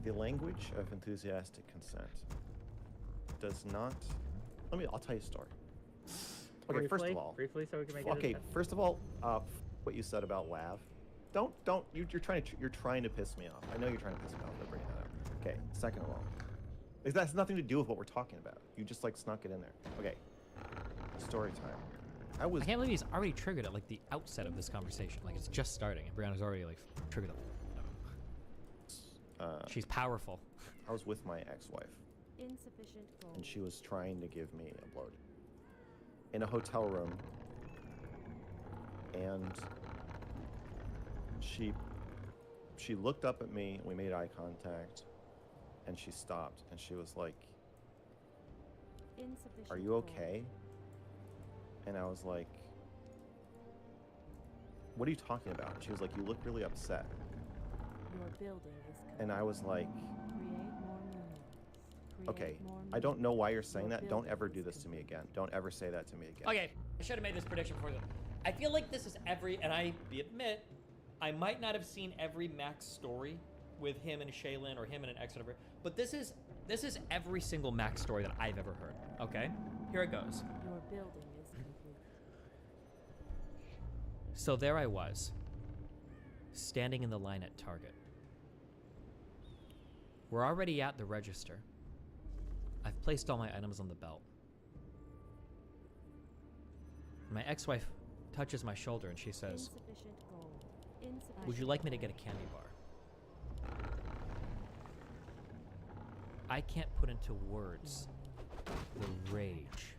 The language of enthusiastic consent does not. I'll tell you a story. Okay, first of all, briefly, so we can make it. Okay, first of all, what you said about Lav. Don't. You're trying to piss me off. I know you're trying to piss me off by bringing that up. Okay. Second of all, that has nothing to do with what we're talking about. You just like snuck it in there. Okay. Story time. I can't believe he's already triggered at like the outset of this conversation. Like it's just starting, and Brianna's already like triggered up. She's powerful. I was with my ex-wife. Insufficient gold. And she was trying to give me a blow in a hotel room, and she looked up at me. We made eye contact, and she stopped, and she was like, Insufficient "Are you okay?" And I was like, "What are you talking about?" And she was like, "You look really upset." Your building is and I was like, create more moons. "Okay, I don't know why you're saying that. Don't ever do this to me again. Don't ever say that to me again." Okay, I should have made this prediction before. I feel like this is and I admit, I might not have seen every Max story with him and Shaylin or him and an ex whatever, but this is every single Max story that I've ever heard. Okay, here it goes. Your building is complete. So there I was, standing in the line at Target. We're already at the register. I've placed all my items on the belt. My ex-wife touches my shoulder and she says, Insufficient gold. Insufficient "Would you like me to get a candy bar?" I can't put into words the rage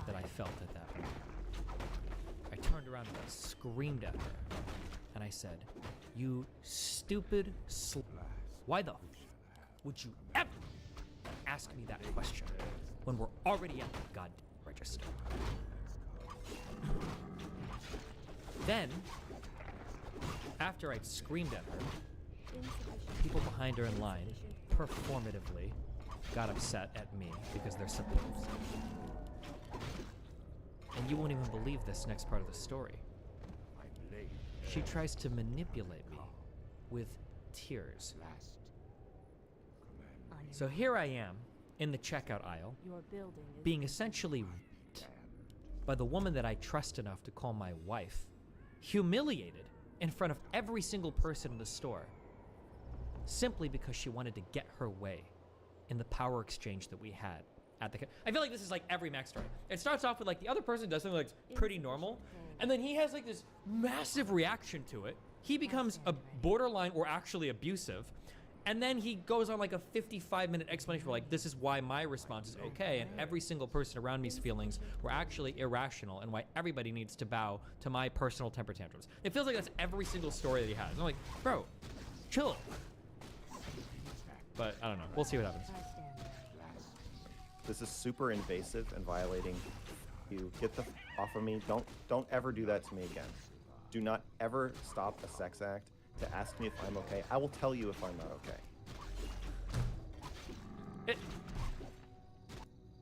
that I felt at that moment. I turned around and I screamed at her, and I said, "You stupid why the would you ever ask me that question when we're already at the goddamn register?" Then, after I'd screamed at her, people behind her in line performatively got upset at me because they're supposed to. And you won't even believe this next part of the story. She tries to manipulate me with tears. So here I am in the checkout aisle, Your building is being essentially raped by the woman that I trust enough to call my wife, humiliated in front of every single person in the store, simply because she wanted to get her way in the power exchange that we had at the. I feel like this is like every Max story. It starts off with like the other person does something like pretty normal, and then he has like this massive reaction to it. He becomes a borderline or actually abusive, and then he goes on like a 55-minute explanation for like, this is why my response is okay, and every single person around me's feelings were actually irrational, and why everybody needs to bow to my personal temper tantrums. It feels like that's every single story that he has. And I'm like, bro, chill. But I don't know. We'll see what happens. This is super invasive and violating. You get the off of me. Don't ever do that to me again. Do not ever stop a sex act to ask me if I'm okay. I will tell you if I'm not okay.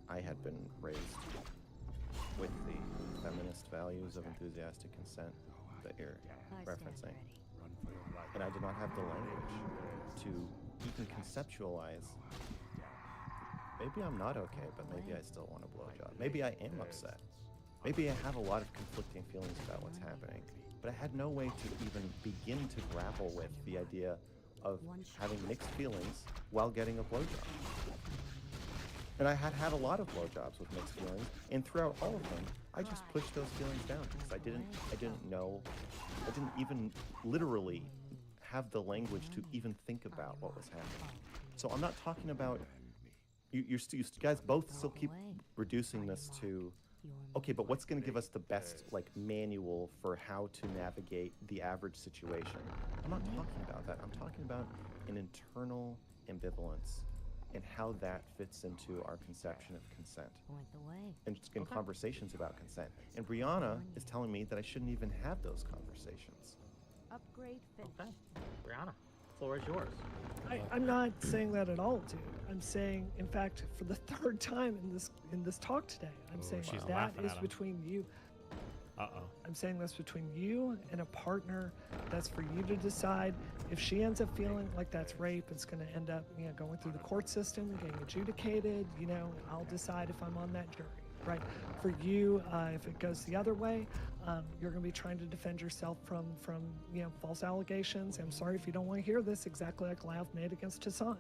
I had been raised with the feminist values of enthusiastic consent that you're referencing. And I did not have the language to even conceptualize. Maybe I'm not okay, but maybe I still want a blowjob. Maybe I am upset. Maybe I have a lot of conflicting feelings about what's happening, but I had no way to even begin to grapple with the idea of having mixed feelings while getting a blowjob. And I had a lot of blowjobs with mixed feelings, and throughout all of them, I just pushed those feelings down because I didn't even literally have the language to even think about what was happening. So I'm not talking about you guys both still keep reducing this to, okay, but what's going to give us the best like manual for how to navigate the average situation? I'm not talking about that. I'm talking about an internal ambivalence and how that fits into our conception of consent. And just in conversations about consent. And Brianna is telling me that I shouldn't even have those conversations. Upgrade finished. Okay, Brianna, floor is yours. I'm not saying that at all, dude. I'm saying, in fact, for the third time in this talk today, I'm saying she's that laughing is at him. between you. Uh-oh. I'm saying this between you and a partner. That's for you to decide. If she ends up feeling like that's rape, it's going to end up, going through the court system and getting adjudicated. I'll decide if I'm on that jury, right? For you, if it goes the other way, you're going to be trying to defend yourself from false allegations. I'm sorry if you don't want to hear this, exactly like Lav made against Hassan.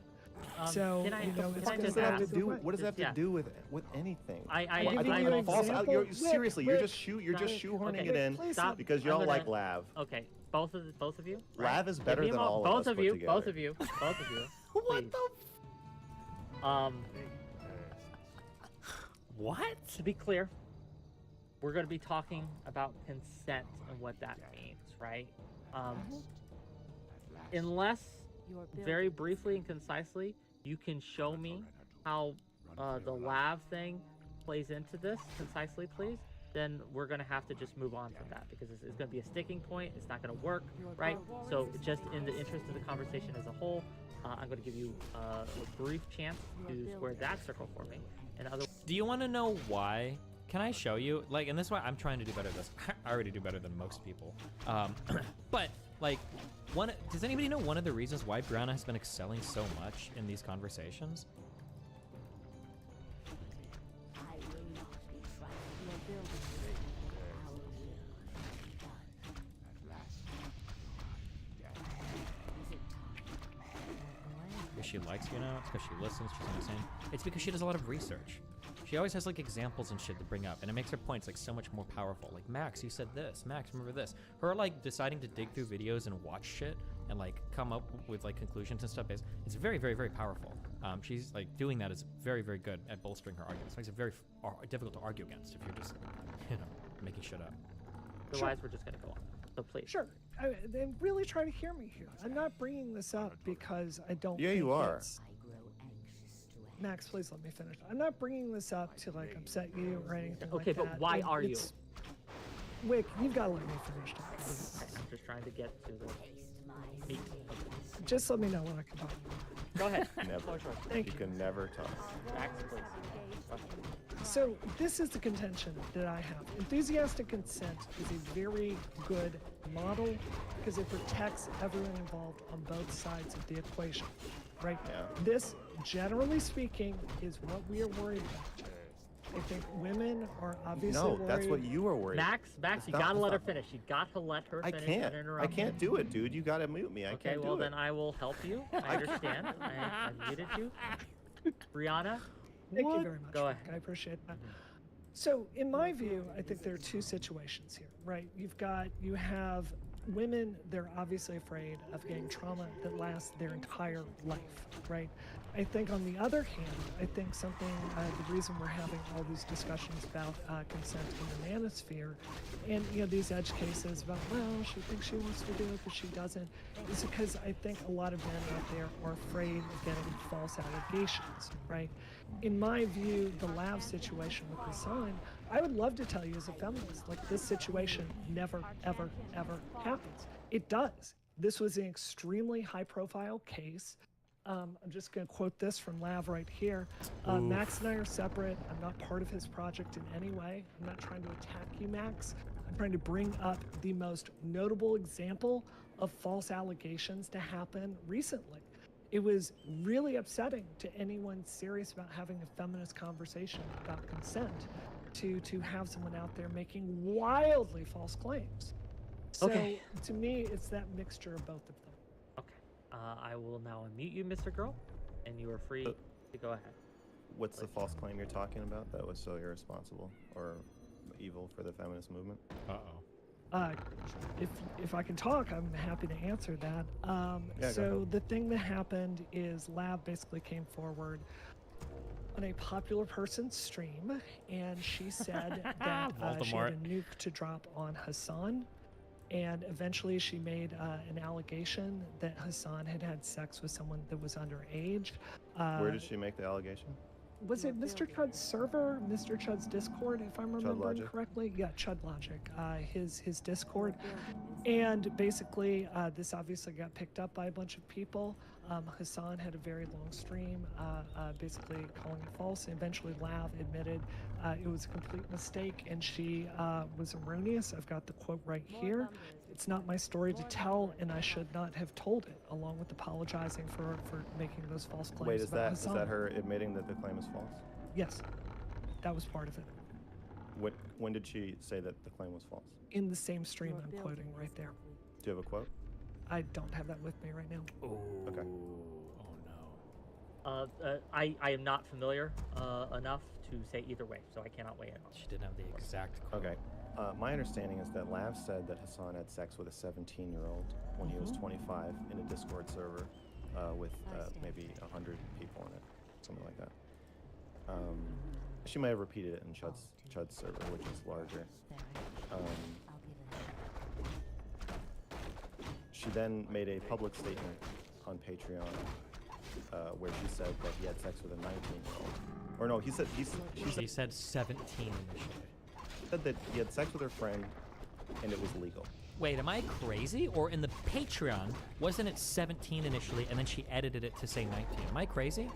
So, can I- it's can I going What does just that have to to ask- do? way. What does that have Yeah. to do with anything? I'm giving I you don't an false. example. Seriously, Wait, you're just shoehorning Okay. it in Please Stop. because I'm y'all gonna- like Lav. Okay, both of you. Lav is Give better me a than mo- all of both us of put you. together. Both of you. Both of you. What Please. What? To be clear, we're going to be talking about consent and what that means, right? Unless, Your very building briefly and concisely, you can show me how the Lav thing plays into this concisely, please, then we're going to have to just move on from that because it's going to be a sticking point. It's not going to work, right? So just in the interest of the conversation as a whole, I'm going to give you a brief chance to square that circle for me. And other Do you want to know why? Can I show you? Like, and this is why I'm trying to do better at this. I already do better than most people. But, like, does anybody know one of the reasons why Brianna has been excelling so much in these conversations? Your building Because she likes you now? It's because she listens? She's understanding? It's because she does a lot of research. She always has, like, examples and shit to bring up, and it makes her points, like, so much more powerful. Like, Max, you said this. Max, remember this. Her, like, deciding to dig through videos and watch shit and, like, come up with, like, conclusions and stuff. It's very, very, very powerful. She's, like, doing that is very, very good at bolstering her arguments. It makes it very difficult to argue against if you're just, making shit up. Otherwise, we're just going to go on. So please. Sure. Then really try to hear me here. I'm not bringing this up because I don't. Yeah, think you are. it's- Max, please let me finish. I'm not bringing this up to like upset you or anything Okay, like that. but why are you? it's- Wick, you've got to let me finish. I'm just trying to get to the meat. Just let me know when I can talk. Go ahead. Never. Floor is yours. Thank You you. can never talk. Max, please. So this is the contention that I have. Enthusiastic consent is a very good model because it protects everyone involved on both sides of the equation, right? Yeah. This, generally speaking, is what we are worried about. I think women are obviously No, worried. that's what you are worried. Max, It's you not- gotta it's let her not- finish. You got to let her I finish. can't. and I interrupt can't her. do it, dude. You gotta mute me. I Okay, can't well do then it. I will help you. I understand. I muted you. Brianna, Thank you very much. Go Rick. ahead. I appreciate that. So, in my view, I think there are two situations here, right? You have women, they're obviously afraid of getting trauma that lasts their entire life, right? I think on the other hand, I think something, the reason we're having all these discussions about consent in the manosphere and, these edge cases about, well, she thinks she wants to do it, but she doesn't, is because I think a lot of men out there are afraid of getting false allegations, right? In my view, the Lav situation with Hassan, I would love to tell you as a feminist, like this situation never, ever, ever happens. It does. This was an extremely high profile case. I'm just going to quote this from Lav right here. Max and I are separate. I'm not part of his project in any way. I'm not trying to attack you, Max. I'm trying to bring up the most notable example of false allegations to happen recently. It was really upsetting to anyone serious about having a feminist conversation about consent to have someone out there making wildly false claims. So Okay. to me, it's that mixture of both of them. okay. I will now unmute you, Mr. Girl, and you are free to go ahead. What's the false claim you're talking about that was so irresponsible or evil for the feminist movement? Uh-oh. If I can talk, I'm happy to answer that. Yeah, go So ahead. the thing that happened is Lab basically came forward on a popular person's stream, and she said that she had a nuke to drop on Hassan, and eventually she made an allegation that Hassan had had sex with someone that was underage. Where did she make the allegation? Was it Mr. Chud's server, Mr. Chud's Discord, if I'm remembering Logic? correctly? Yeah, Chud Logic, his Discord. And basically, this obviously got picked up by a bunch of people. Hassan had a very long stream, basically calling it false. And eventually, Lav admitted it was a complete mistake, and she was erroneous. I've got the quote right here. It's not my story to tell, and I should not have told it, along with apologizing for making those false claims. Wait, is about that Hassan. her admitting that the claim is false? Yes, that was part of it. When did she say that the claim was false? In the same stream Your I'm building quoting is right there. complete. Do you have a quote? I don't have that with me right now. Oh. Okay. Oh no. I am not familiar enough to say either way, so I cannot weigh in on She didn't have the exact quote. Okay. My understanding is that Lav said that Hassan had sex with a 17-year-old when he was 25 in a Discord server with maybe 100 people in it, something like that. She might have repeated it in Chud's server, which is larger. She then made a public statement on Patreon where she said that he had sex with a 19-year-old. Or no, she said 17 initially. said that he had sex with her friend and it was legal. Wait, am I crazy? Or in the Patreon, wasn't it 17 initially, and then she edited it to say 19? Am I crazy?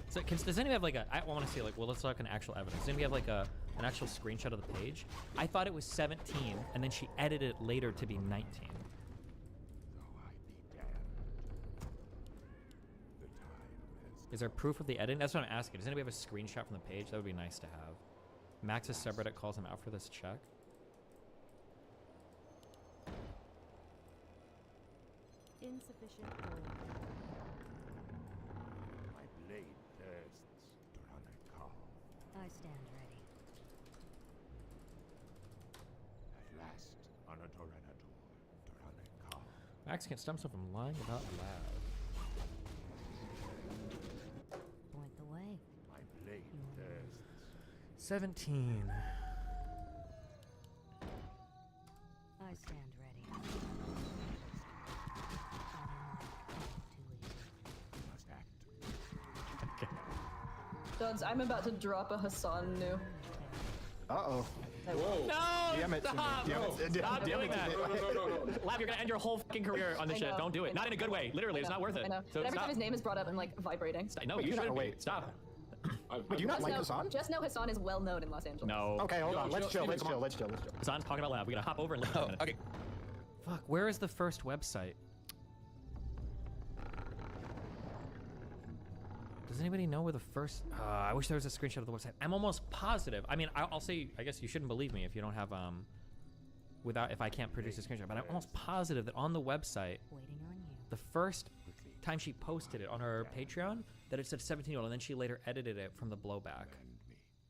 So does anybody have like a? I want to see like. Well, let's look at actual evidence. Does anybody have like an actual screenshot of the page? I thought it was 17, and then she edited it later to be 19. Is there proof of the editing? That's what I'm asking. Does anybody have a screenshot from the page? That would be nice to have. Max's subreddit calls him out for this check. Insufficient gold. My blade thirsts to run a call. I stand ready. At last, on a Torenator to run a call. Max can't stop himself from lying about loud. Point the way. My blade thirsts. 17. I stand ready. Must act. Duds, I'm about to drop a Hassan new. Uh-oh. No! Damn it. Stop! Damn it. Stop Damn doing it. that! Lab, you're gonna end your whole fucking career on this I shit. know. Don't do it. Not in a good way. Literally, it's not worth it. I know. So but every stop. time his name is brought up, I'm like vibrating. No, Wait, you no, shouldn't. wait. Stop. Wait, do you not like Hassan? Just know Hassan is well known in Los Angeles. No. Okay, hold on. Let's chill. Steven, Let's come chill. on. Let's chill. Let's chill. Hassan's talking about Lab. We gotta hop over and listen. Oh, okay. Fuck, where is the first website? Does anybody know where the first... I wish there was a screenshot of the website. I'm almost positive. I mean, I'll say, I guess you shouldn't believe me if you don't have, if I can't produce a screenshot, but I'm almost positive that on the website, Waiting on you. the first time she posted it on her Patreon, that it said 17-year-old, and then she later edited it from the blowback.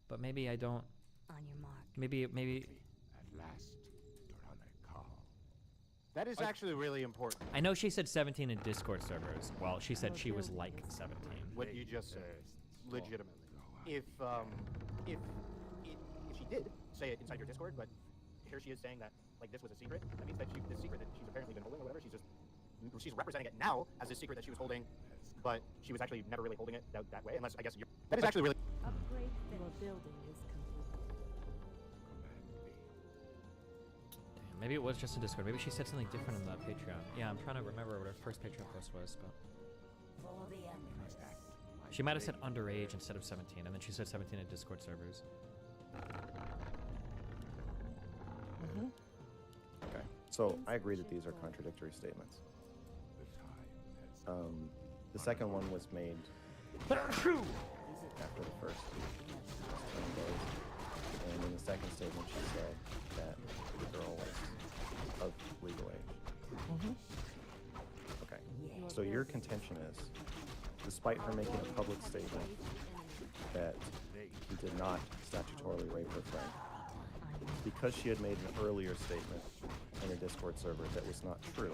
But maybe I don't... On your mark. Maybe... At last, to run a call. That is actually really important, I know she said 17 in Discord servers. Well, she said she was like 17. what you just said. Legitimately. If she did say it inside your Discord, but here she is saying that, like, this was a secret, that means that this secret that she's apparently been holding or whatever, she's representing it now as this secret that she was holding, but she was actually never really holding it that way, unless, I guess, you're... That is actually really... Upgrade finished. Your building is complete. Damn, maybe it was just in Discord. Maybe she said something different in the Patreon. Yeah, I'm trying to remember what her first Patreon post was, but... She might have said underage instead of 17, and then she said 17 in Discord servers. Okay. So I agree that these are contradictory statements. The second one was made after the first 20 days. And in the second statement, she said that the girl was of legal age. Okay. So your contention is, despite her making a public statement that he did not statutorily rape her friend, because she had made an earlier statement in a Discord server that was not true,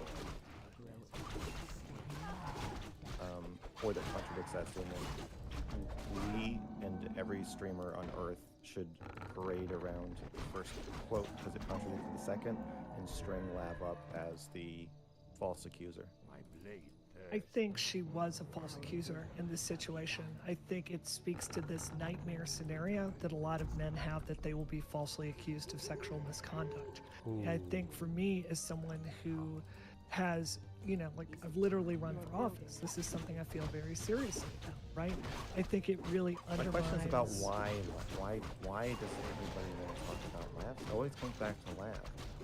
or that contradicts that statement, we and every streamer on Earth should parade around the first quote because it contradicted the second and string Lav up as the false accuser. My blade I think she was a false accuser in this situation. I think it speaks to this nightmare scenario that a lot of men have, that they will be falsely accused of sexual misconduct. And I think for me, as someone who has you know, like I've literally run for office. This is something I feel very seriously about, right? I think it really My undermines. question is about why does everybody want to talk about labs? It always comes back to lab.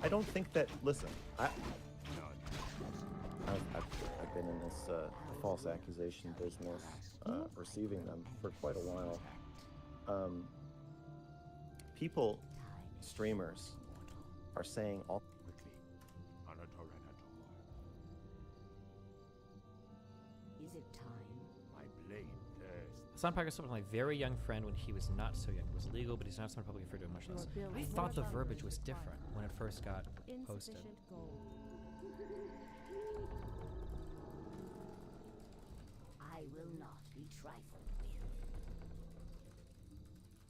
I don't think that. Listen, I've been in this false accusation business, receiving them for quite a while. People, streamers, are saying all. Is it time? My blade thirsts. Hassan Parker spoke to my very young friend when he was not so young. It was legal, but he's not someone publicly referred to much less. I thought the verbiage was different when it first got posted. Insufficient gold. I will not be trifled with.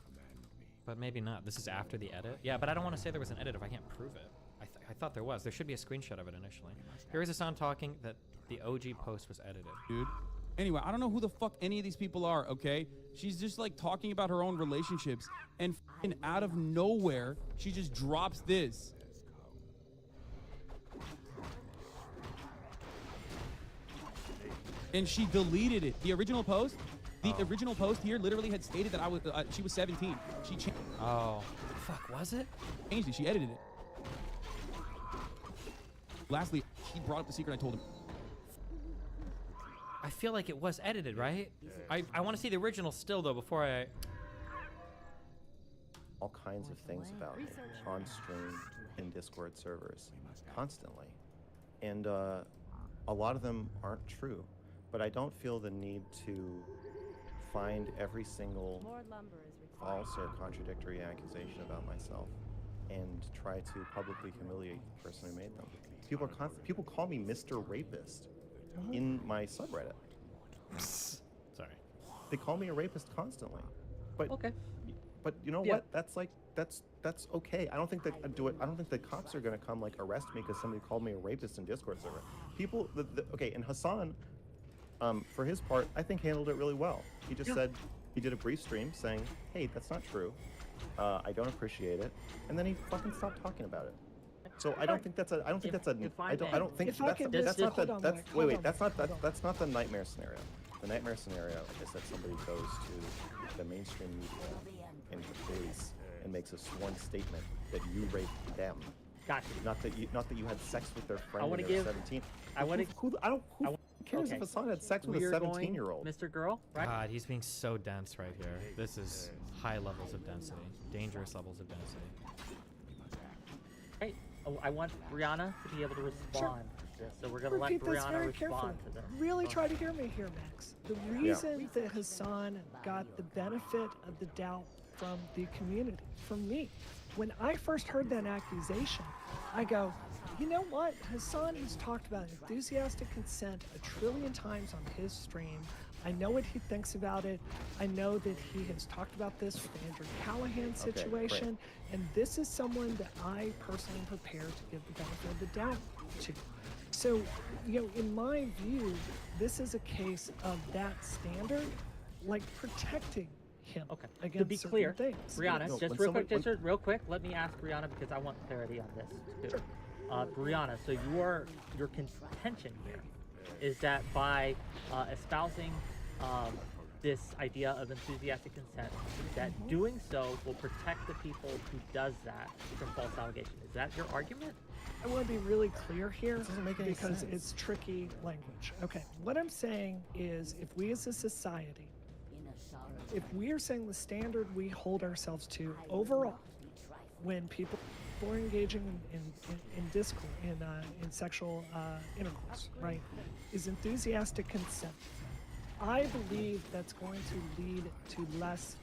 Command me. But maybe not. This is after the edit. Yeah, but I don't want to say there was an edit if I can't prove it. I thought there was. There should be a screenshot of it initially. Here is Hassan talking that the OG post was edited. Dude. Anyway, I don't know who the fuck any of these people are, okay? She's just like talking about her own relationships, and f***ing out of nowhere, she just drops this. And she deleted it. The original post here literally had stated that she was 17. She changed Oh, fuck, was it? it. She edited it. Lastly, he brought up the secret I told him. I feel like it was edited, right? I want to see the original still, though, before I... all kinds of things about me on stream in Discord servers constantly. And a lot of them aren't true, but I don't feel the need to find every single More lumber is required. false or contradictory accusation about myself and try to publicly humiliate the person who made them. People call me Mr. Rapist in my subreddit. Sorry. They call me a rapist constantly. But Okay. But you know Yeah. what? That's okay. I don't think that I don't think the cops are gonna come like arrest me because somebody called me a rapist in Discord server. People, okay, and Hassan, for his part, I think handled it really well. He just said he did a brief stream saying, "Hey, that's not true. I don't appreciate it," and then he fucking stopped talking about it. So I don't think that's a. I don't think that's a. if I I don't. may- I don't think If I that's. could That's just- not the. hold on, That's Mike, wait. hold Wait. on, That's not. hold on. That's not the nightmare scenario. The nightmare scenario is that somebody goes to the mainstream media and the police and makes a sworn statement that you raped them. Gotcha. Not that you had sex with their friend wanna when they were give- 17. I wanna- Who cares okay. if Hassan had sex with We a are going, 17-year-old? Mr. Girl, right? God, he's being so dense right here. This is high levels of density. Dangerous levels of density. Right. Oh, I want Brianna to be able to respond to this, so we're gonna let Repeat this Brianna very carefully. respond to this. Really Go try ahead. to hear me here, Max. The reason that Hassan got the benefit of the doubt from the community, from me, when I first heard that accusation, I go, you know what? Hassan has talked about enthusiastic consent a trillion times on his stream. I know what he thinks about it. I know that he has talked about this with the Andrew Callahan Okay, situation. And this is someone that I personally am prepared to give the benefit of the doubt to. So, you know, in my view, this is a case of that standard, like protecting him Okay. against To be certain clear, things. Brianna, No, just when real quick, somebody- real quick, let me ask Brianna because I want clarity on this too. Brianna, so your contention here is that by espousing this idea of enthusiastic consent, that doing so will protect the people who does that from false allegation. Is that your argument? I want to be really clear here doesn't make any because sense. it's tricky language. Okay, what I'm saying is if we as a society, if we are saying the standard we hold ourselves to overall, when people are engaging in discourse, in sexual intercourse, right, is enthusiastic consent, I believe that's going to lead to less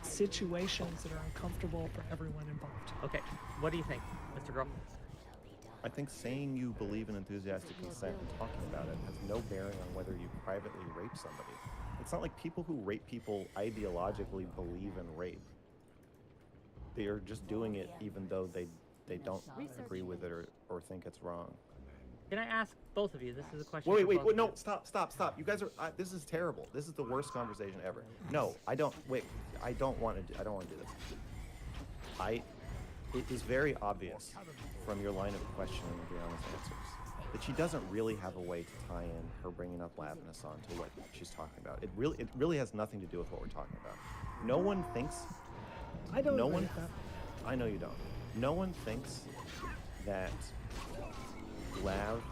situations that are uncomfortable for everyone involved. Okay, what do you think, Mr. Girl? I think saying you believe in enthusiastic consent and talking about it has no bearing on whether you privately rape somebody. It's not like people who rape people ideologically believe in rape. They are just doing it even though they don't agree with it or think it's wrong. Can I ask both of you? This is a question. Wait, for wait, both wait, of no, you. stop. You guys are, this is terrible. This is the worst conversation ever. No, I don't want to do this. It is very obvious from your line of questioning and Brianna's answers that she doesn't really have a way to tie in her bringing up Lav and Hassan to what she's talking about. It really has nothing to do with what we're talking about. No one thinks. I don't No agree one. with that. I know you don't. No one thinks that Lav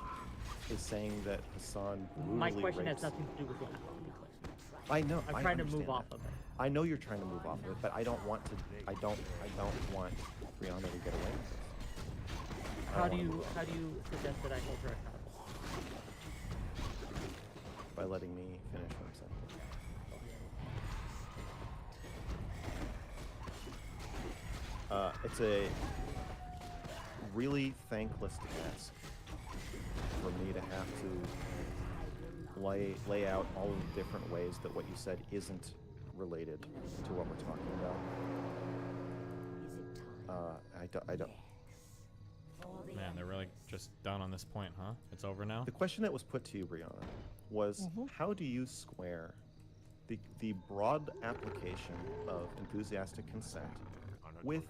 is saying that Hassan brutally My question rapes. has nothing to do with Lav. To be clear. I know. I'm I trying to move understand off that. of it. I know you're trying to move off of it, but I don't want to. I don't want Brianna to get away with this. I How don't do wanna you suggest that I hold her accountable? by letting me finish what I'm saying. It's a really thankless task for me to have to lay out all of the different ways that what you said isn't related to what we're talking about. I don't. Man, they're really just done on this point, huh? It's over now? The question that was put to you, Brianna, was how do you square the broad application of enthusiastic consent with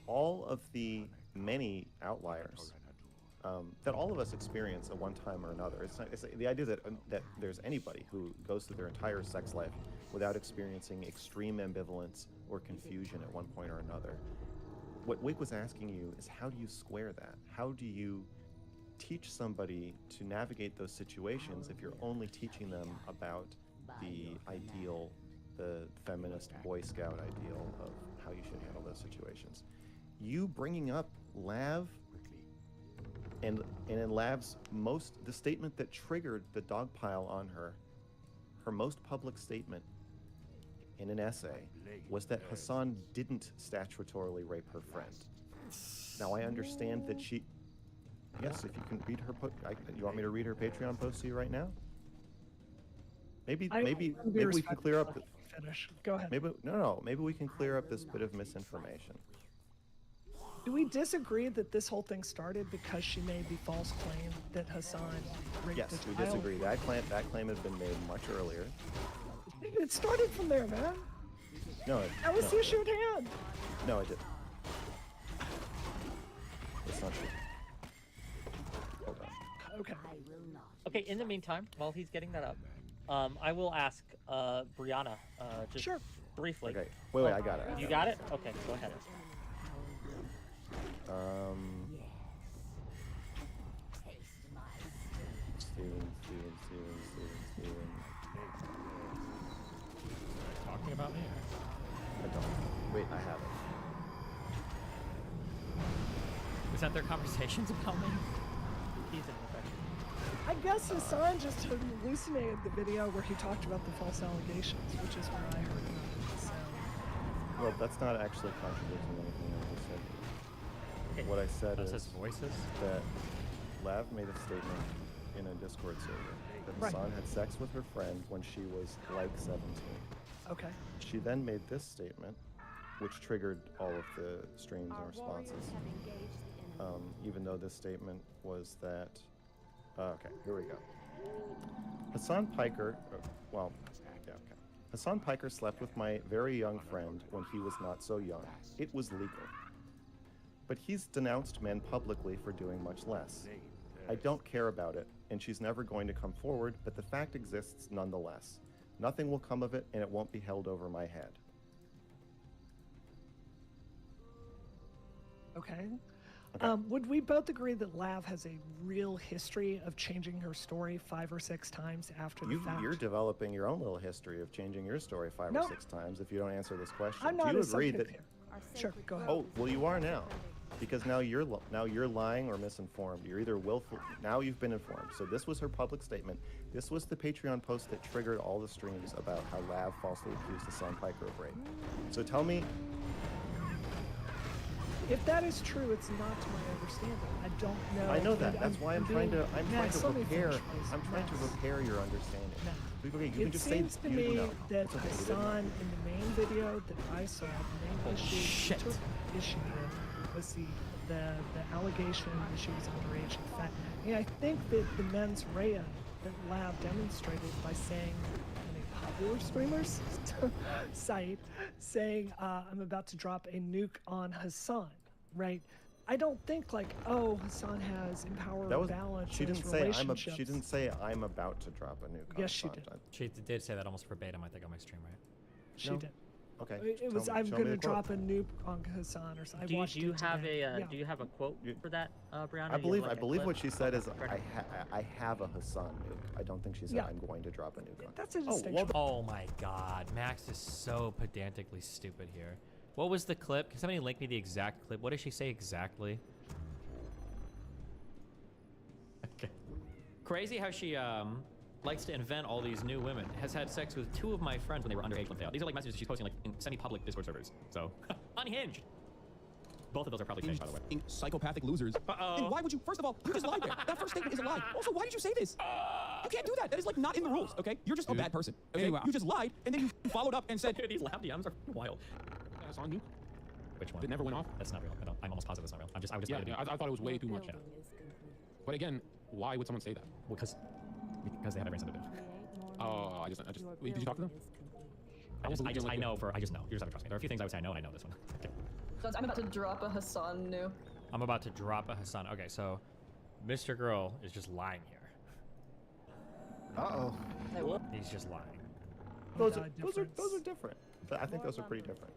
all of the many outliers that all of us experience at one time or another? It's the idea that there's anybody who goes through their entire sex life without experiencing extreme ambivalence or confusion at one point or another. What Wick was asking you is how do you square that? How do you teach somebody to navigate those situations if you're only teaching them about the ideal, the feminist Boy Scout ideal of how you should handle those situations? You bringing up Lav and in Lav's the statement that triggered the dog pile on her most public statement in an essay was that Hassan didn't statutorily rape her friend. Now I understand that she. Yes, if you can read her. You want me to read her Patreon post to you right now? Maybe we can clear up. Finish. Go ahead. Maybe we can clear up this bit of misinformation. Do we disagree that this whole thing started because she made the false claim that Hassan raped Yes, a we child? disagree. That claim has been made much earlier. It started from there, man. No, That was the issue at hand. No, it didn't. It's not true. Hold on. Okay. Okay, in the meantime, while he's getting that up, I will ask Brianna just briefly. Okay. Wait, I got it. You got it? Okay, go ahead. Steven. Talking about me? I don't. Wait, I have it. Was that their conversations about me? He's in effect. I guess Hassan just hallucinated the video where he talked about the false allegations, which is where I heard about it. So. Well, that's not actually contradicting anything I just said. Okay. What I said That is says voices? that Lav made a statement in a Discord server that Hassan had sex with her friend when she was like 17. Okay. She then made this statement, which triggered all of the streams and responses. Even though this statement was that. Okay, here we go. Hassan Piker. Hassan Piker slept with my very young friend when he was not so young. It was legal. But he's denounced men publicly for doing much less. I don't care about it, and she's never going to come forward, but the fact exists nonetheless. Nothing will come of it, and it won't be held over my head. Okay. Would we both agree that Lav has a real history of changing her story 5 or 6 times after the fact? You're developing your own little history of changing your story 5 or 6 times if you don't answer this question. I'm not Do you a agree that? subject here. Sure, go ahead. Oh, well, you are now, because now you're lying or misinformed. You're either willful. Now you've been informed. So this was her public statement. This was the Patreon post that triggered all the streams about how Lav falsely accused Hassan Piker of rape. So tell me. If that is true, it's not to my understanding. I don't know. I know that. That's why I'm trying to repair. Please. I'm trying to repair your understanding. Okay, you can It just seems say to you me know. that It's okay, you didn't Hassan, know. in the main video that I saw, the main issue she took issue with was the allegation that she was underage. In fact, I think that the mens rea that Lav demonstrated by saying in a popular streamers site, saying, I'm about to drop a nuke on Hassan, right? I don't think like, oh, Hassan has empowered That was balance. she in didn't his say relationships. she didn't say I'm about to drop a nuke. Yes, on she Hassan. did. She did say that almost verbatim, I think, on my stream, right? She No. did. Okay. It was, show me I'm the going to quote. drop a nuke on Hassan or something. Do I watched you it have today. a Yeah. do you have a quote for that, Brianna? I You believe have, like, a what clip? she said is Right. I have a Hassan nuke. I don't think she said Yeah. I'm going to drop a nuke on. That's a Oh, distinction. well, Oh my god, Max is so pedantically stupid here. What was the clip? Can somebody link me the exact clip? What did she say exactly? Okay. Crazy how she likes to invent all these new women. Has had sex with 2 of my friends when they were underage when they failed. These are like messages she's posting like in semi-public Discord servers. So, unhinged. Both of those are probably fake, by the way. Psychopathic losers. Uh-oh. And why would you, first of all, you just lied there. That first statement is a lie. Also, why did you say this? You can't do that. That is like not in the rules, okay? You're just a bad person. Okay? Anyway. You just lied, and then you followed up and said, These lab DMs are wild. That's on you. Which one? It never went off. That's not real. I'm almost positive that's not real. I would just Yeah, let it yeah, be. I thought it was way too much. Building is complete. But again, why would someone say that? Because they have everything to do. Create more Oh, I just. Your Wait, did you talk to them? building is complete. I know. I just know. You just have to trust me. There are a few things I would say I know, and I know this one. Okay. Jones, I'm about to drop a Hassan new. I'm about to drop a Hassan. Okay, so Mr. Girl is just lying here. Uh-oh. He's just lying. Those Without are difference. different. I think those are pretty different.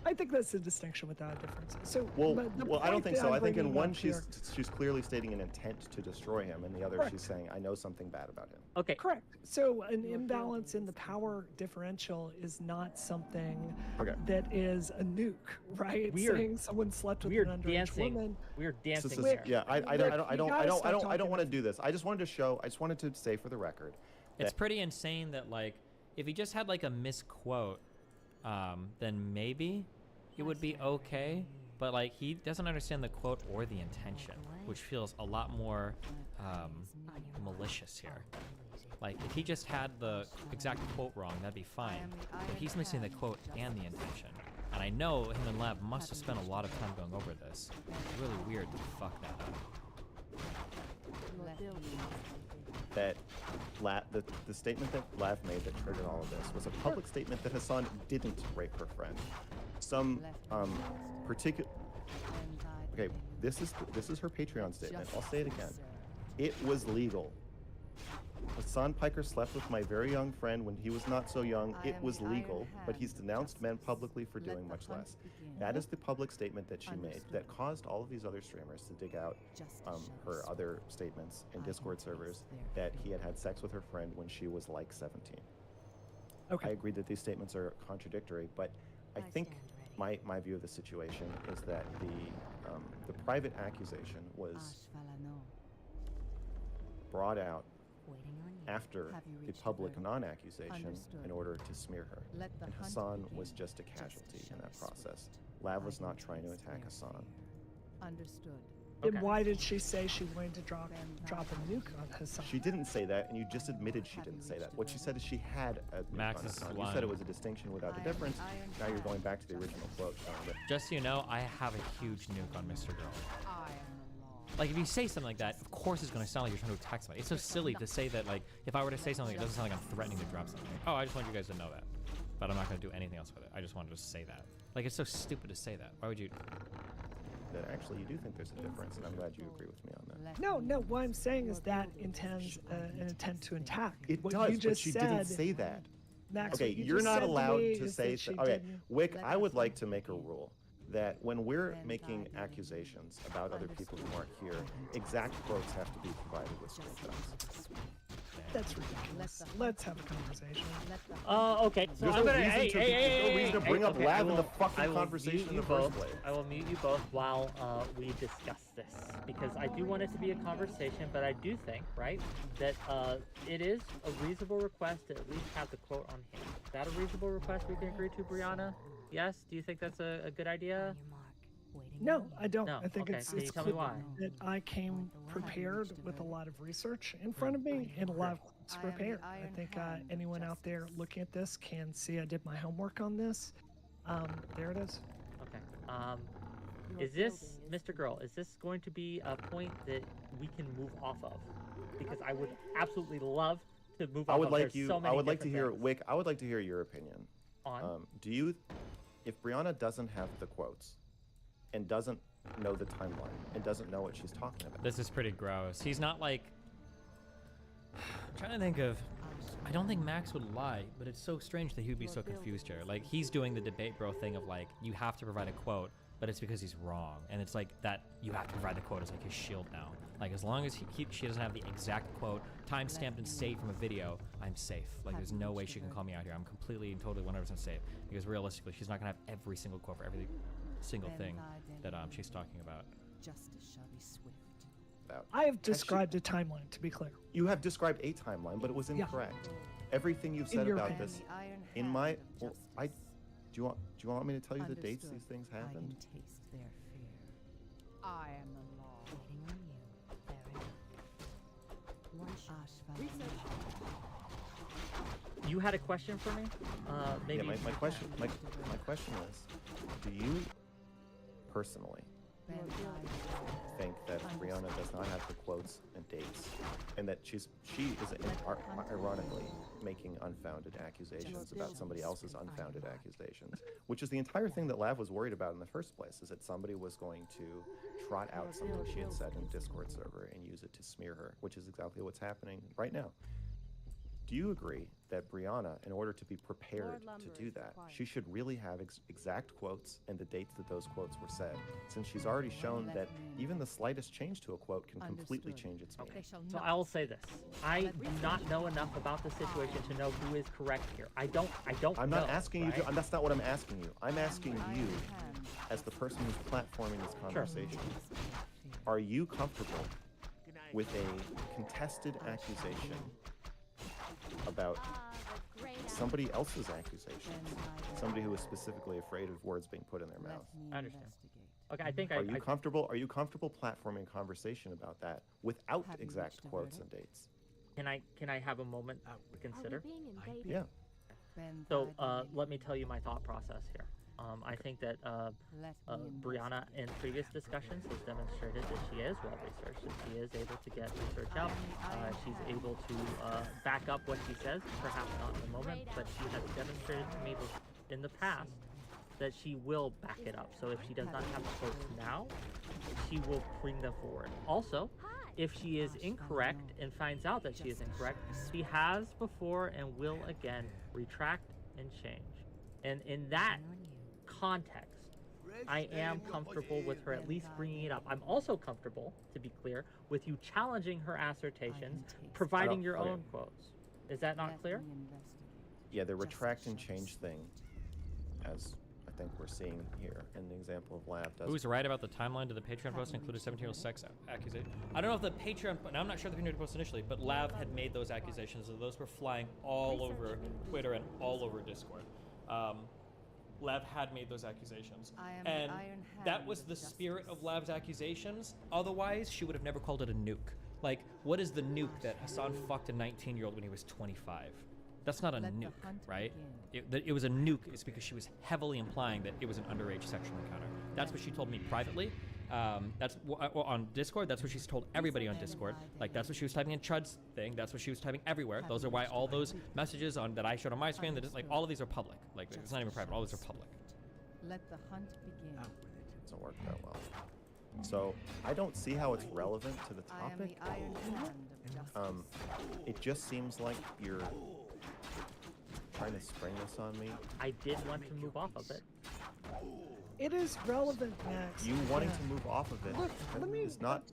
I think that's the distinction without a difference. So, Well, but the well, I don't point think that so. I'm I think in bringing one up here- she's clearly stating an intent to destroy him, and the other Correct. she's saying I know something bad about him. Okay. Correct. So an imbalance in the power differential is not something Okay. that is a nuke, right? We are- Saying someone slept with We are an underage dancing. woman. We are dancing This is- there. yeah, I Rick, don't you gotta stop talking want to about- do this. I just wanted to say for the record It's that pretty insane that, like, if he just had, like, a misquote, then maybe it would be okay. But, like, he doesn't understand the quote or the intention, which feels a lot more malicious here. Like, if he just had the exact quote wrong, that'd be fine. But he's missing the quote and the intention. And I know him and Lav must have spent a lot of time going over this. It's really weird to fuck that up. Your building is complete. that the statement that Lav made that triggered all of this was a public statement that Hassan didn't rape her friend. Some particular. Okay, this is her Patreon statement. I'll say it again. It was legal. Hassan Piker slept with my very young friend when he was not so young. It was legal, but he's denounced men publicly for doing much less. That is the public statement that she made that caused all of these other streamers to dig out her other statements in Discord servers that he had had sex with her friend when she was like 17. Okay. I agree that these statements are contradictory, but I think my view of the situation is that the private accusation was brought out after the public non-accusation in order to smear her. And Hassan was just a casualty in that process. Lav was not trying to attack Hassan. Understood. Then Okay. why did she say she wanted to drop a nuke on Hassan? She didn't say that, and you just admitted she didn't say that. What she said is she had a nuke Max on is Hassan. You lying. said it was a distinction without a difference. Now you're going back to the original quote showing that Just so you know, I have a huge nuke on Mr. Girl. Like, if you say something like that, of course it's going to sound like you're trying to attack somebody. It's so silly to say that, like, if I were to say something, it doesn't sound like I'm threatening to drop something. Oh, I just want you guys to know that. But I'm not going to do anything else with it. I just wanted to say that. Like, it's so stupid to say that. Why would you? that actually you do think there's a difference, and I'm glad you agree with me on that. No. What I'm saying is that intends an intent to attack. It what does, you just but she said, didn't say that. Max, Okay, what you you're just not said allowed me to is say. that she Okay, didn't. Wick, I would like to make a rule that when we're making accusations about other people who aren't here, exact quotes have to be provided with screenshots. That's ridiculous. Let's have a conversation. Okay. So There's I'm no gonna. reason Hey, to- hey, there's no hey, reason to hey, bring up okay, Lav I in the will- fucking I will conversation mute in you the first both. place. I will mute you both while we discuss this because I do want it to be a conversation, but I do think, right, that it is a reasonable request to at least have the quote on hand. Is that a reasonable request we can agree to, Brianna? Yes. Do you think that's a good idea? No, I don't. No, I think okay, it's can you it's tell me clear why? that I came prepared with a lot of research in front of me and a lot of quotes prepared. I think anyone out there looking at this can see I did my homework on this. There it is. Okay. Is this, Mr. Girl, is this going to be a point that we can move off of? Because I would absolutely love to move off I would of. like There's you. so many I would like to different hear things. Wick. I would like to hear your opinion. On? Do you, if Brianna doesn't have the quotes, and doesn't know the timeline and doesn't know what she's talking about. This is pretty gross. He's not like. I'm trying to think of. I don't think Max would lie, but it's so strange that he would be so confused here. Like, he's doing the debate bro thing of like, you have to provide a quote, but it's because he's wrong. And it's like that you have to provide the quote is like his shield now. Like, as long as she doesn't have the exact quote, time-stamped and saved from a video, I'm safe. Like, there's no way she can call me out here. I'm completely and totally 100% safe. Because realistically, she's not gonna have every single quote for every single thing that she's talking about. Justice shall be swift. I have described a timeline, to be clear. You have described a timeline, but it was incorrect. Everything you've said your about opinion. this, in my, well, do you want me to tell you the dates these things I happened? can taste their fear. I am the law. Waiting on you. Fair enough. One shot. You had a question for me? Maybe. Yeah, my question is, do you personally think that Brianna does not have the quotes and dates, and that she is ironically making unfounded accusations about somebody else's unfounded accusations, which is the entire thing that Lav was worried about in the first place, is that somebody was going to trot out something she had said in a Discord server and use it to smear her, which is exactly what's happening right now. Do you agree that Brianna, in order to be prepared to do that, she should really have exact quotes and the dates that those quotes were said, since she's already shown that even the slightest change to a quote can completely change its meaning? So I will say this: I do not know enough about the situation to know who is correct here. I don't. I'm know, not asking you. right? That's not what I'm asking you. I'm asking you, as the person who's platforming this conversation, are you comfortable with a contested accusation about somebody else's accusations, somebody who is specifically afraid of words being put in their mouth? I understand. Okay, I think Are you comfortable? Are you comfortable platforming conversation about that without exact quotes and dates? Can I have a moment to consider? Yeah. So let me tell you my thought process here. I think that Brianna in previous discussions has demonstrated that she is well researched, that she is able to get research out. She's able to back up what she says, perhaps not in the moment, but she has demonstrated to me in the past that she will back it up. So if she does not have the quotes now, she will bring them forward. Also, if she is incorrect and finds out that she is incorrect, she has before and will again retract and change. And in that context, I am comfortable with her at least bringing it up. I'm also comfortable, to be clear, with you challenging her assertions, providing your own quotes. Is that not clear? Yeah, the retract and change thing, as I think we're seeing here in the example of Lav, does. Who's right about the timeline to the Patreon post included 17-year-old sex accusation? I don't know if the Patreon, now I'm not sure the Patreon post initially, but Lav had made those accusations, and those were flying all over Twitter and all over Discord. Lav had made those accusations, and that was the spirit of Lav's accusations. Otherwise, she would have never called it a nuke. Like, what is the nuke that Hassan fucked a 19-year-old when he was 25? That's not a nuke, right? It was a nuke is because she was heavily implying that it was an underage sexual encounter. That's what she told me privately. That's on Discord. That's what she's told everybody on Discord. Like, that's what she was typing in Chud's thing. That's what she was typing everywhere. Those are why all those messages that I showed on my screen, that is like all of these are public. Like, it's not even private. All these are public. Let the hunt begin. Doesn't work that well. So I don't see how it's relevant to the I am topic. the iron hand of justice. It just seems like you're trying to spring this on me. I did want to move off of it. It is relevant, Max. You wanting to move off of it Look, let me. is not.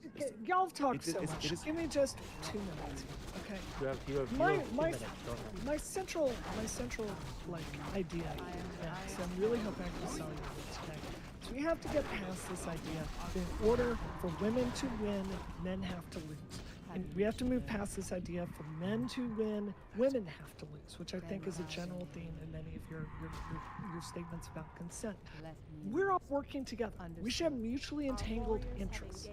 Y'all have talked it- so it's- much. it is- Give me just 2 minutes, okay? You have 2 My minutes. Go ahead. my central like idea, Max, I'm really hoping I can sell you this today. So we have to get past this idea that in order for women to win, men have to lose. And we have to move past this idea for men to win, women have to lose, which I think is a general theme in many of your statements about consent. We're all working together. We should have mutually entangled interests.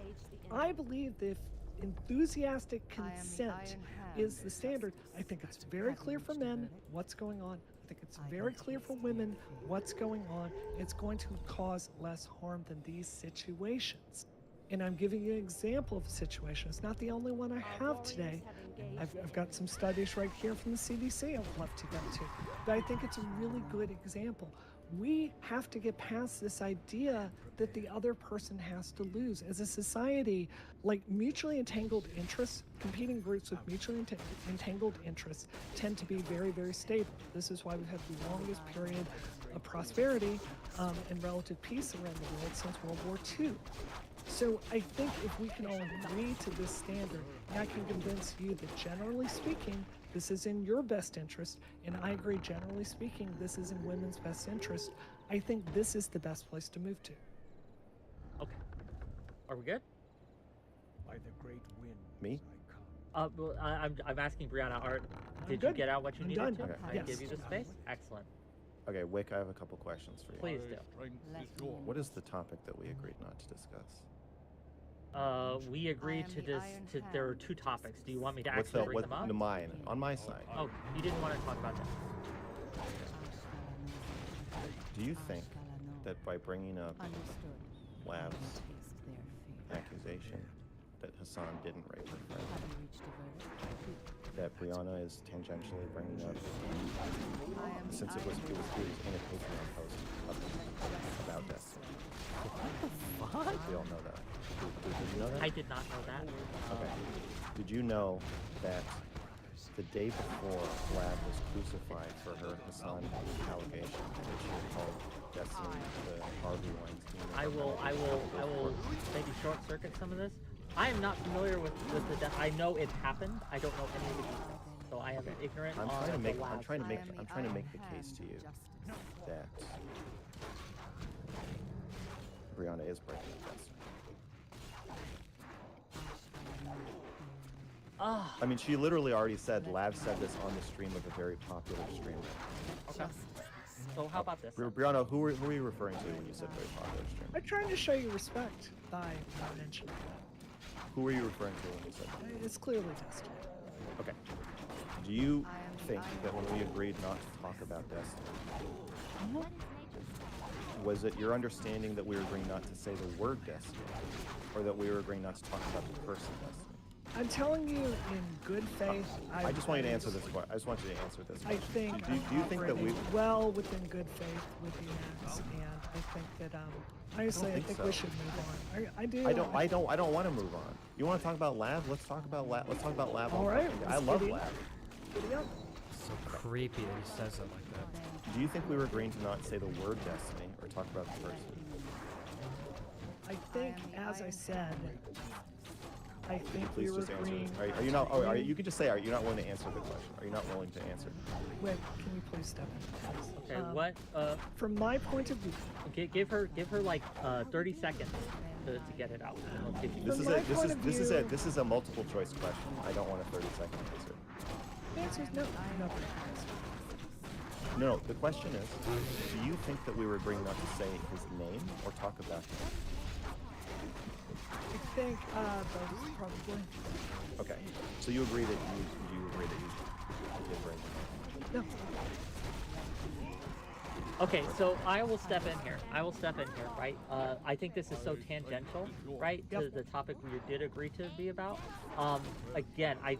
I believe that if enthusiastic consent is the standard, I think it's very clear for men what's going on. I think it's very clear for women what's going on. It's going to cause less harm than these situations. And I'm giving you an example of a situation. It's not the only one I have today. I've got some studies right here from the CDC I'd love to go to. But I think it's a really good example. we have to get past this idea that the other person has to lose. As a society, like mutually entangled interests, competing groups with mutually entangled interests tend to be very, very stable. This is why we've had the longest period of prosperity and relative peace around the world since World War II. So I think if we can all agree to this standard, and I can convince you that generally speaking, this is in your best interest, and I agree generally speaking, this is in women's best interest, I think this is the best place to move to. Okay. Are we good? By the great wind. Me? Well, I'm asking Brianna. Did you good. get out what you I'm needed done. to? Okay. I Yes. give you the space. Excellent. Okay, Wick, I have a couple questions for you. Please do. What is the topic that we agreed not to discuss? We agreed to this. There are two topics. Do you want me to What's actually bring them up? mine? On my side. Oh, you didn't want to talk about that. Do you think that by bringing up Understood. Lav's Taste their fear. accusation that Hassan didn't rape her friend, Have you reached a verdict? that Brianna is tangentially bringing up, I am the since it was in a Patreon post about Destiny? We all know that. Did you know that? I did not know that. Okay. Did you know that the day before Lav was crucified for her Hassan allegation that she had called Destiny the Harvey Weinstein? I will maybe short circuit some of this. I am not familiar with the death. I know it happened. I don't know any of the details. So I am ignorant I'm on trying to make the I'm lab. trying to make I am I'm the trying to iron make the case hand to you of justice. that Brianna is breaking Destiny. Ah, I mean, she literally already said, Lav said this on the stream of a very popular streamer. okay. So how about this? Brianna, who are you referring to when you said very popular streamer? I'm trying to show you respect by not mentioning Who are you referring to when you said that? that. It's clearly Destiny. Okay. Do you think that when we agreed not to talk about Destiny, was it your understanding that we were agreeing not to say the word Destiny, or that we were agreeing not to talk about the person Destiny? I'm telling you in good faith. I just want you to answer this question. I just want you to answer this I question. think Do you think that we? operating well within good faith with the ends, and I think that honestly, I think think so. we should move on. I do. I don't want to move on. You want to talk about Lav? Let's talk about Lav. Let's talk about Lav. All right, I let's love giddy Lav. up. Giddy up. So creepy that he says it like that. Do you think we were agreeing to not say the word Destiny or talk about the person? I think, as I said, I think we Please were just answer agreeing. this. Are you not? Oh, you could just say, are you not willing to answer the question? Are you not willing to answer? Wait, can you please step in? Please? Okay, what? From my point of view, Give her like 30 seconds to get it out. And we'll give you- This From is my a this point is of this is view- this is a multiple choice question. I don't want a 30-second answer. the answer is no. No. No, the question is, do you think that we were agreeing not to say his name or talk about him? I think both probably. Okay, so you agree that you agree that you did bring him up. No. Okay, so I will step in here. Right? I think this is so tangential, right, to the topic we did agree to be about. Again, I'm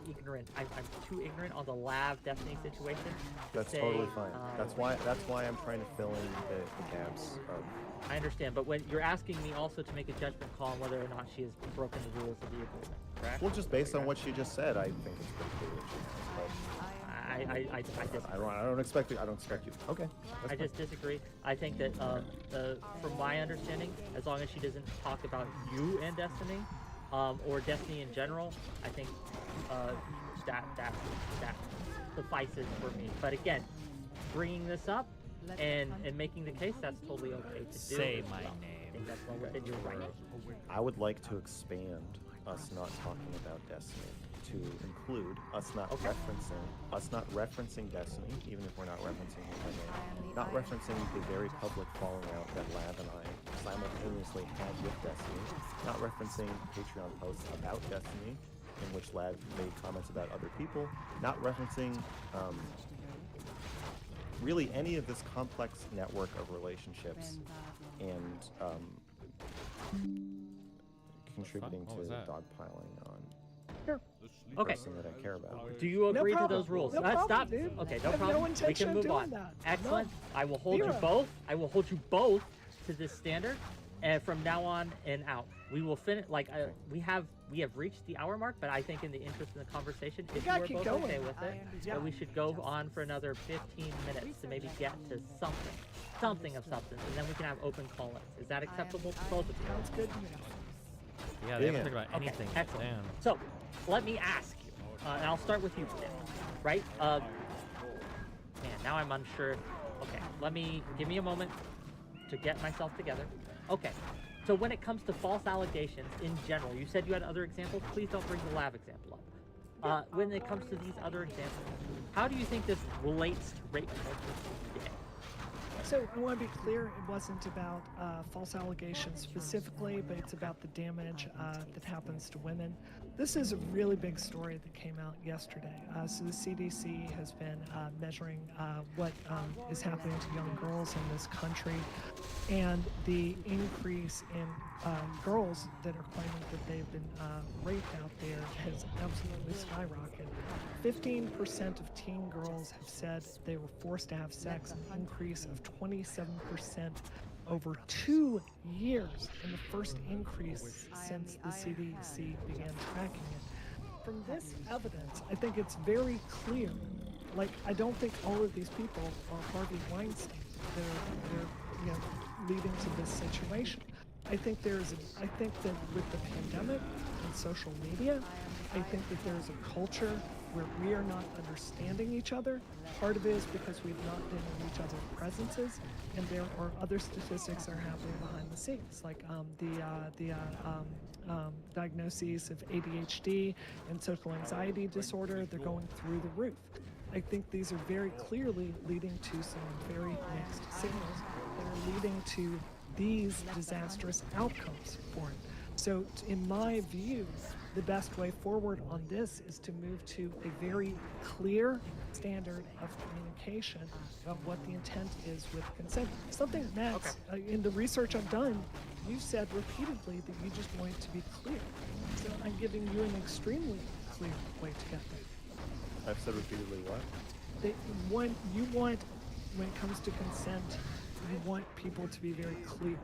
ignorant. I'm too ignorant on the Lav Destiny situation. to That's say, totally fine. That's why I'm trying to fill in the gaps of. I understand, but when you're asking me also to make a judgment call on whether or not she has broken the rules of the agreement, correct? Well, just based on what she just said, I think it's pretty clear that she has. I disagree. I don't expect you. Okay. that's I fine. just disagree. I think that, from my understanding, as long as she doesn't talk about you and Destiny, or Destiny in general, I think that suffices for me. But again, bringing this up and making the case, that's totally okay to do. Say as my well. name. I think that's well within your right. I would like to expand us not talking about Destiny to include us not referencing Destiny, even if we're not referencing him by name, not referencing the very public falling out that Lav and I simultaneously had with Destiny, not referencing Patreon posts about Destiny in which Lav made comments about other people, not referencing really any of this complex network of relationships and contributing What to was that? dogpiling on Okay. person that I care about. Do you agree to problem. those rules? No problem, Stop. dude. Okay, I no have no problem. We intention can of move on. doing that. Excellent. None. I will hold you Zero. both. I will hold you both to this standard, and from now on and out, we will finish. Like we have reached the hour mark, but I think in the interest of the conversation, if you gotta are keep both going. okay with it, that we should go on for another 15 minutes to maybe get to something of substance, and then we can have open call-ins. Is that acceptable to both of you? Sounds good to me. Yeah, they haven't Yeah. talked about Okay, anything. excellent. Damn. So, let me ask you, and I'll start with you, Dan, right? Man, now I'm unsure. Okay, give me a moment to get myself together. Okay, so when it comes to false allegations in general, you said you had other examples. Please don't bring the lab example up. When it comes to these other examples, how do you think this relates to rape culture today? So I want to be clear, it wasn't about false allegations specifically, but it's about the damage that happens to women. This is a really big story that came out yesterday. So the CDC has been measuring what is happening to young girls in this country, and the increase in girls that are claiming that they've been raped out there has absolutely skyrocketed. 15% of teen girls have said they were forced to have sex, an increase of 27% over 2 years, and the first increase since the CDC began tracking it. From this evidence, I think it's very clear. Like, I don't think all of these people are Harvey Weinstein. They're leading to this situation. I think that with the pandemic and social media, I think that there's a culture where we are not understanding each other. Part of it is because we've not been in each other's presences, and there are other statistics that are happening behind the scenes, like diagnoses of ADHD and social anxiety disorder. They're going through the roof. I think these are very clearly leading to some very mixed signals that are leading to these disastrous outcomes for it. So in my view, the best way forward on this is to move to a very clear standard of communication of what the intent is with consent. Something Max, in the research I've done, you said repeatedly that you just want it to be clear. So I'm giving you an extremely clear way to get there. I've said repeatedly what? You want, when it comes to consent, you want people to be very clear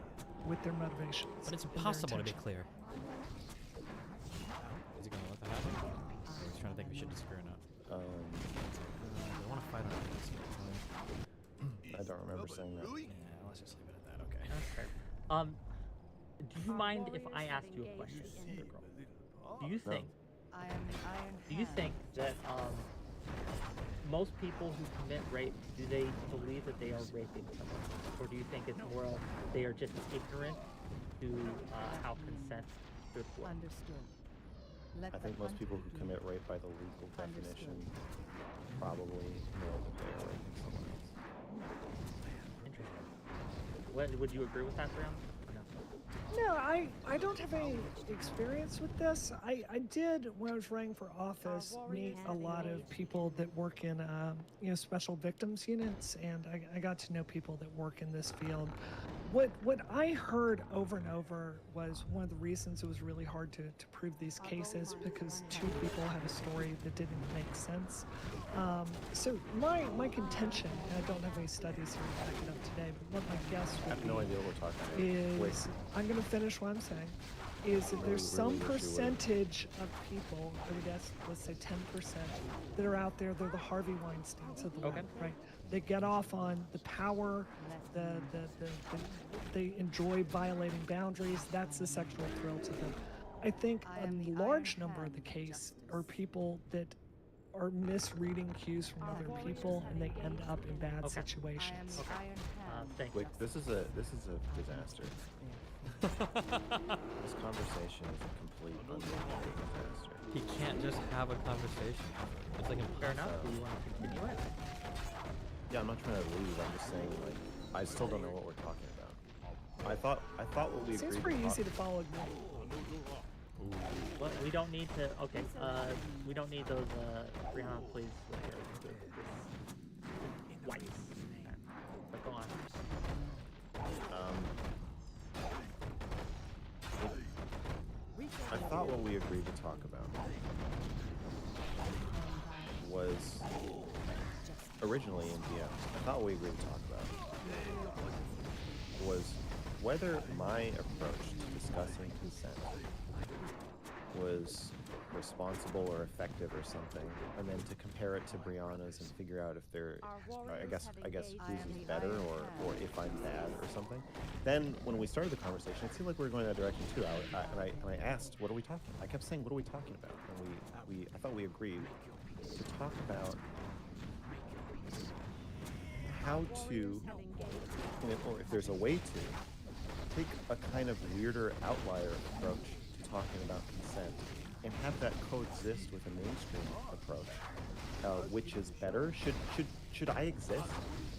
with their motivations. But it's and their impossible to be intention. clear. Is he gonna let that happen? I was trying to think we should disagree or not. I want to fight on this. I don't remember saying that. Yeah, let's just leave it at that. Okay. That's fair. Do you mind if I asked you a question, Supergirl? Do you think that most people who commit rape, do they believe that they are raping someone, or do you think it's more of they are just ignorant to how consent should work? Understood. I think most people who commit rape by the legal definition probably know that they are raping someone else. Interesting. Would you agree with that, Brian? No, I don't have any experience with this. I did, when I was running for office, meet a lot of people that work in special victims units, and I got to know people that work in this field. What I heard over and over was one of the reasons it was really hard to prove these cases, because two people had a story that didn't make sense. So my contention, and I don't have any studies here to back it up today, but what my guess I would have no be idea what we're talking about. is, I'm going to finish what I'm saying, is that there's some percentage of people, I would guess, let's say 10%, that are out there, they're the Harvey Weinsteins of the world, right? They get off on the power, they enjoy violating boundaries, that's the sexual thrill to them. I think a large number of the case are people that are misreading cues from other people, and they end up in bad situations. Thank Wait, you. this is a disaster. This conversation is a complete unbelievable disaster. He can't just have a conversation. It's like Fair enough. impossible. Do you want to continue it? Yeah, I'm not trying to leave. I'm just saying, like, I still don't know what we're talking about. I thought what we Seems agreed pretty to easy talk- to follow. Well, we don't need to. Okay. We don't need those. Brianna, please. Whites. Okay. But go on. I thought what we agreed to talk about originally in DM, I thought we agreed to talk about was whether my approach to discussing consent was responsible or effective or something, and then to compare it to Brianna's and figure out if they're, I guess whose is better, or if I'm bad or something. Then when we started the conversation, it seemed like we were going that direction too. I asked, what are we talking? I kept saying, what are we talking about? And I thought we agreed to talk about how to, or if there's a way to, take a kind of weirder outlier approach to talking about consent and have that coexist with a mainstream approach, which is better. Should I exist?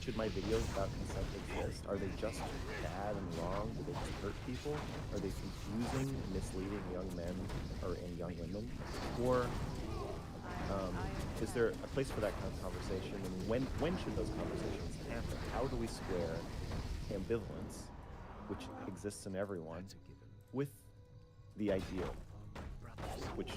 Should my videos about consent exist? Are they just bad and wrong? Do they just hurt people? Are they confusing, misleading young men and young women? Or is there a place for that kind of conversation? And when should those conversations happen? How do we square ambivalence, which exists in everyone, with the ideal, which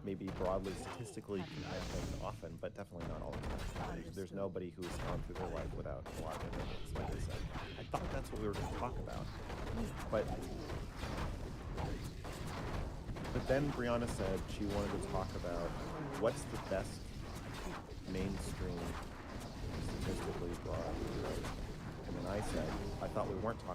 maybe broadly, statistically can happen often, but definitely not all the time. There's nobody who's gone through their life without a lot of ambivalence, like I said. I thought that's what we were going to talk about, but then Brianna said she wanted to talk about what's the best mainstream statistically broad, right? And then I said, I thought we weren't talking